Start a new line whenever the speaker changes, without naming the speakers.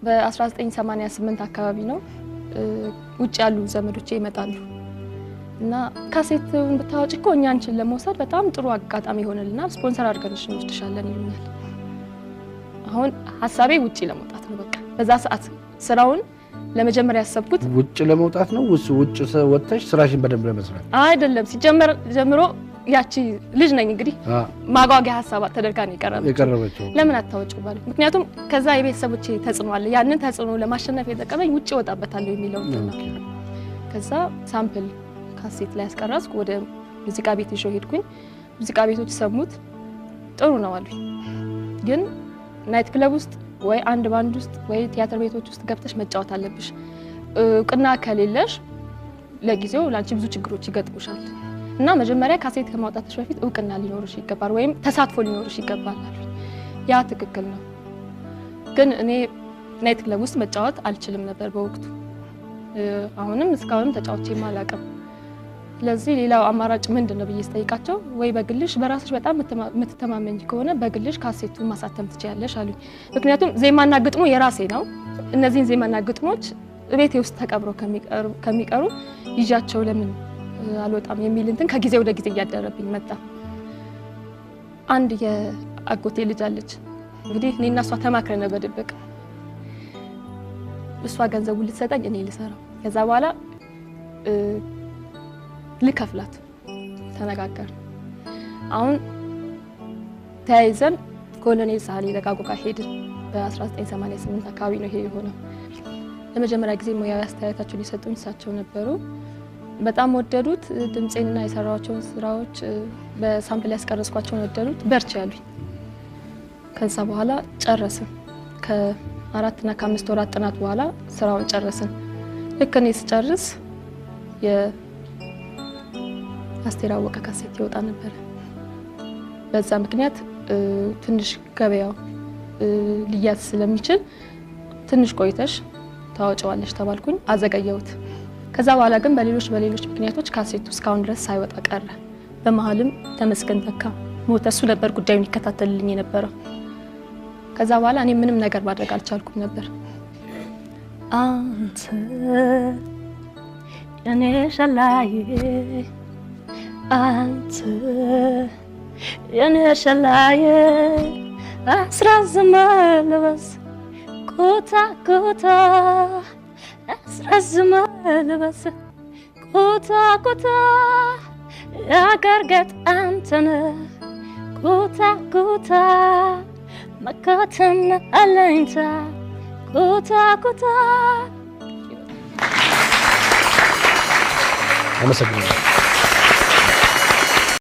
በ1988 አካባቢ ነው ውጭ ያሉ ዘመዶቼ ይመጣሉ እና ካሴቱን ብታወጪ እኮ እኛ አንቺን ለመውሰድ በጣም ጥሩ አጋጣሚ ይሆነልናል ስፖንሰር አድርገንሽ እንወስድሻለን ይሉኛል አሁን ሐሳቤ ውጪ ለመውጣት ነው በቃ በዛ ሰዓት ስራውን ለመጀመሪያ ያሰብኩት
ውጭ ለመውጣት ነው ውጭ ወጥተሽ ስራሽን በደንብ ለመስራት
አይደለም ሲጀመር ጀምሮ ያቺ ልጅ ነኝ እንግዲህ ማጓጓያ ሐሳብ ተደርጋ ነው የቀረበችው ለምን አታወጪው ባለ ምክንያቱም ከዛ የቤተሰቦቼ ተጽዕኖ አለ ያንን ተጽዕኖ ለማሸነፍ የተቀበኝ ውጭ ወጣበታለሁ የሚለው ነው ከዛ ሳምፕል ካሴት ላይ ያስቀረጽኩ ወደ ሙዚቃ ቤት ይዤው ሄድኩኝ ሙዚቃ ቤቶች ሰሙት ጥሩ ነው አሉኝ ግን ናይት ክለብ ውስጥ ወይ አንድ ባንድ ውስጥ ወይ ቲያትር ቤቶች ውስጥ ገብተሽ መጫወት አለብሽ እውቅና ከሌለሽ ለጊዜው ላንቺ ብዙ ችግሮች ይገጥሙሻል እና መጀመሪያ ካሴት ከማውጣትሽ በፊት እውቅና ሊኖርሽ ይገባል ወይም ተሳትፎ ሊኖርሽ ይገባል አሉኝ ያ ትክክል ነው ግን እኔ ናይት ክለብ ውስጥ መጫወት አልችልም ነበር በወቅቱ አሁንም እስካሁንም ተጫውቼም አላውቅም ስለዚህ ሌላው አማራጭ ምንድነው ብዬ ስጠይቃቸው ወይ በግልሽ በራስሽ በጣም የምትተማመኝ ከሆነ በግልሽ ካሴቱን ማሳተም ትችያለሽ አሉኝ ምክንያቱም ዜማና ግጥሙ የራሴ ነው እነዚህን ዜማና ግጥሞች ቤቴ ውስጥ ተቀብረው ከሚቀሩ ይዣቸው ለምን አልወጣም የሚል እንትን ከጊዜ ወደ ጊዜ እያደረብኝ መጣ አንድ የአጎቴ ልጅ አለች እንግዲህ እኔና እሷ ተማክረን በድብቅ እሷ ገንዘቡን ልትሰጠኝ እኔ ልሰራው ከዛ በኋላ ልከፍላት ተነጋገር አሁን ተያይዘን ኮሎኔል ሳህሌ ደጋጎ ጋር ሄድን በ1988 አካባቢ ነው ይሄ የሆነው ለመጀመሪያ ጊዜ ሙያዊ አስተያየታቸውን ሊሰጡኝ እሳቸው ነበሩ በጣም ወደዱት ድምጼንና የሰራኋቸውን ስራዎች በሳምፕል ያስቀረጽኳቸውን ወደዱት በርቺ ያሉኝ ከዛ በኋላ ጨረስን ከ4 እና ከ5 ወራት ጥናት በኋላ ስራውን ጨረስን ልክ እኔ ስጨርስ አስቴር አወቀ ካሴት ይወጣ ነበር በዛ ምክንያት ትንሽ ገበያው ሊያዝ ስለሚችል ትንሽ ቆይተሽ ታወጪዋለሽ ተባልኩኝ አዘጋየሁት ከዛ በኋላ ግን በሌሎች ምክንያቶች ካሴቱ እስካሁን ድረስ ሳይወጣ ቀረ በመሃልም ተመስገን ተካ ሞተሱ ነበር ጉዳዩን ይከታተልልኝ የነበረው ከዛ በኋላ እኔ ምንም ነገር ማድረግ አልቻልኩም ነበር
አንተ የኔ ሸላዬ አንተ የኔ ሸላዬ አስራዝመልበስ ኩታ ኩታ አስራዝመልበስ ኩታ ኩታ ያገርገጥ አንተነ ኩታ ኩታ መካተን አለኝታ ኩታ ኩታ
አመሰግናለሁ